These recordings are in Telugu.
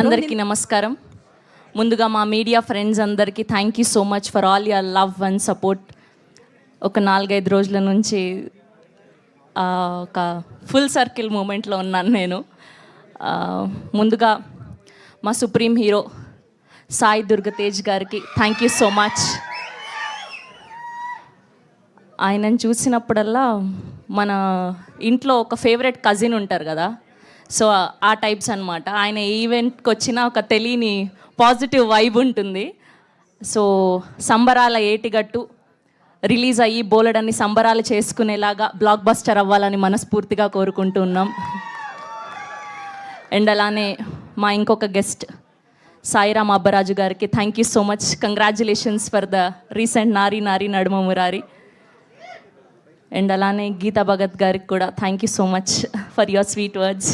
అందరికీ నమస్కారం. ముందుగా మా మీడియా ఫ్రెండ్స్ అందరికీ thank you so much for all your love and support. ఒక 4-5 రోజుల నుంచి ఒక ఫుల్ సర్కిల్ మూమెంట్లో ఉన్నాను నేను. ముందుగా మా సుప్రీం హీరో సాయి దుర్గతేజ్ గారికి థ్యాంక్ యూ సో మచ్. ఆయనను చూసినప్పుడల్లా మన ఇంట్లో ఒక ఫేవరెట్ కజిన్ ఉంటారు కదా, సో ఆ టైప్స్ అనమాట. ఆయన ఈవెంట్కి వచ్చిన ఒక తెలియని పాజిటివ్ వైబ్ ఉంటుంది. సో సంబరాల ఏటిగట్టు రిలీజ్ అయ్యి బోలెడన్ని సంబరాలు చేసుకునేలాగా బ్లాక్ బస్టర్ అవ్వాలని మనస్ఫూర్తిగా కోరుకుంటున్నాం. అండ్ అలానే మా ఇంకొక గెస్ట్ సాయిరామ్ అబ్బరాజు గారికి thank you so much. Congratulations for the recent నారీ నారీ నడుమ మురారి. అండ్ అలానే గీతా భగత్ గారికి కూడా thank you so much for your sweet words.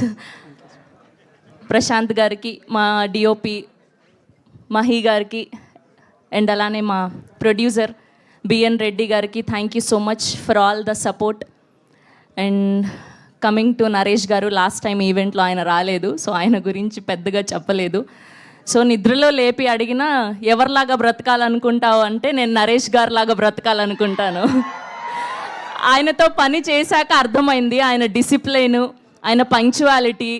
Prashant గారికి, మా డిఓపి మహి గారికి, అండ్ అలానే మా ప్రొడ్యూసర్ బిఎన్ రెడ్డి గారికి thank you so much for all the support. And coming to Naresh గారు, లాస్ట్ టైం ఈవెంట్లో ఆయన రాలేదు, సో ఆయన గురించి పెద్దగా చెప్పలేదు. సో నిద్రలో లేపి అడిగినా ఎవరిలాగా బ్రతకాలనుకుంటావు అంటే నేను నరేష్ గారిలాగా బ్రతకాలనుకుంటాను. ఆయనతో పని చేశాక అర్థమైంది ఆయన డిసిప్లైన్, ఆయన punctuality,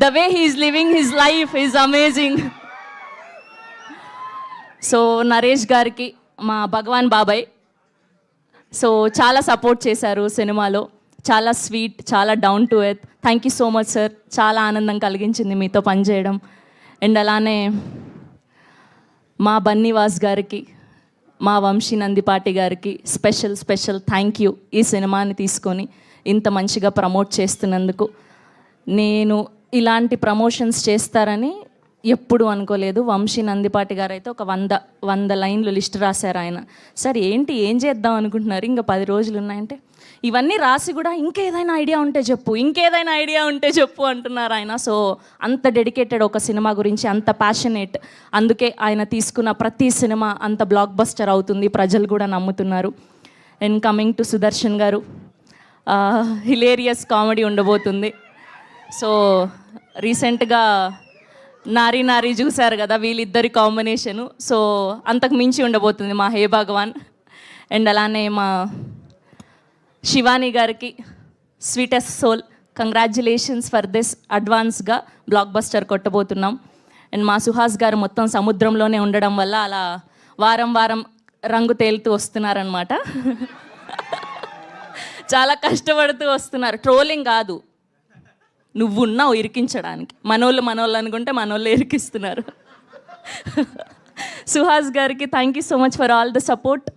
the way he's living his life is amazing. So Naresh గారికి మా భగవాన్ బాబాయ్ సో చాలా సపోర్ట్ చేశారు సినిమాలో. చాలా స్వీట్, చాలా down to earth. Thank you so much sir. చాలా ఆనందం కలిగించింది మీతో పనిచేయడం. అండ్ అలానే మా బన్నీవాస్ గారికి, మా వంశీ నందిపాటి గారికి స్పెషల్ థ్యాంక్ యూ. ఈ సినిమాని తీసుకొని ఇంత మంచిగా ప్రమోట్ చేస్తున్నందుకు. నేను ఇలాంటి ప్రమోషన్స్ చేస్తారని ఎప్పుడు అనుకోలేదు. వంశీ నందిపాటి గారు అయితే ఒక 100 లైన్లు లిస్ట్ రాశారు ఆయన. సార్ ఏంటి, ఏం చేద్దాం అనుకుంటున్నారు, ఇంకా 10 రోజులు ఉన్నాయంటే ఇవన్నీ రాసి కూడా ఇంకేదైనా ఐడియా ఉంటే చెప్పు అంటున్నారు ఆయన. సో అంత డెడికేటెడ్ ఒక సినిమా గురించి, అంత ప్యాషనేట్. అందుకే ఆయన తీసుకున్న ప్రతి సినిమా అంత బ్లాక్ బస్టర్ అవుతుంది, ప్రజలు కూడా నమ్ముతున్నారు. అండ్ కమింగ్ టు సుదర్శన్ గారు, హిలేరియస్ కామెడీ ఉండబోతుంది. సో రీసెంట్గా నారీ నారీ చూశారు కదా, వీళ్ళిద్దరి కాంబినేషను. సో అంతకు మించి ఉండబోతుంది మా హే భగవాన్. అండ్ అలానే మా శివాని గారికి sweetest soul, congratulations for this. అడ్వాన్స్గా బ్లాక్ బస్టర్ కొట్టబోతున్నాం. అండ్ మా సుహాస్ గారు మొత్తం సముద్రంలోనే ఉండడం వల్ల అలా వారం రంగు తేలుతూ వస్తున్నారనమాట. చాలా కష్టపడుతూ వస్తున్నారు. ట్రోలింగ్ కాదు, నువ్వున్నావు ఇరికించడానికి. మనోళ్ళు అనుకుంటే మనోళ్ళు ఇరికిస్తున్నారు. సుహాస్ గారికి thank you so much for all the support.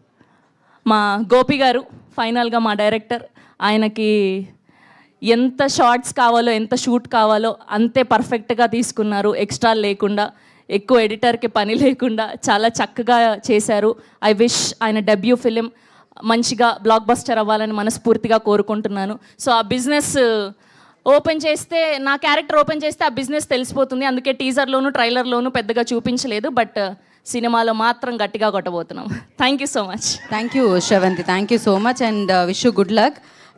మా గోపి గారు ఫైనల్గా మా డైరెక్టర్, ఆయనకి ఎంత షార్ట్స్ కావాలో, ఎంత షూట్ కావాలో అంతే పర్ఫెక్ట్గా తీసుకున్నారు. ఎక్స్ట్రా లేకుండా, ఎక్కువ ఎడిటర్కి పని లేకుండా చాలా చక్కగా చేశారు. ఐ విష్ ఆయన డెబ్యూ ఫిలిం మంచిగా బ్లాక్ బస్టర్ అవ్వాలని మనస్ఫూర్తిగా కోరుకుంటున్నాను. సో ఆ బిజినెస్ ఓపెన్ చేస్తే, నా క్యారెక్టర్ ఓపెన్ చేస్తే ఆ బిజినెస్ తెలిసిపోతుంది. అందుకే టీజర్లోను ట్రైలర్లోను పెద్దగా చూపించలేదు, బట్ సినిమాలో మాత్రం గట్టిగా కొట్టబోతున్నాం. Thank you so much. Thank you Shravanthi, thank you so much and wish you good luck.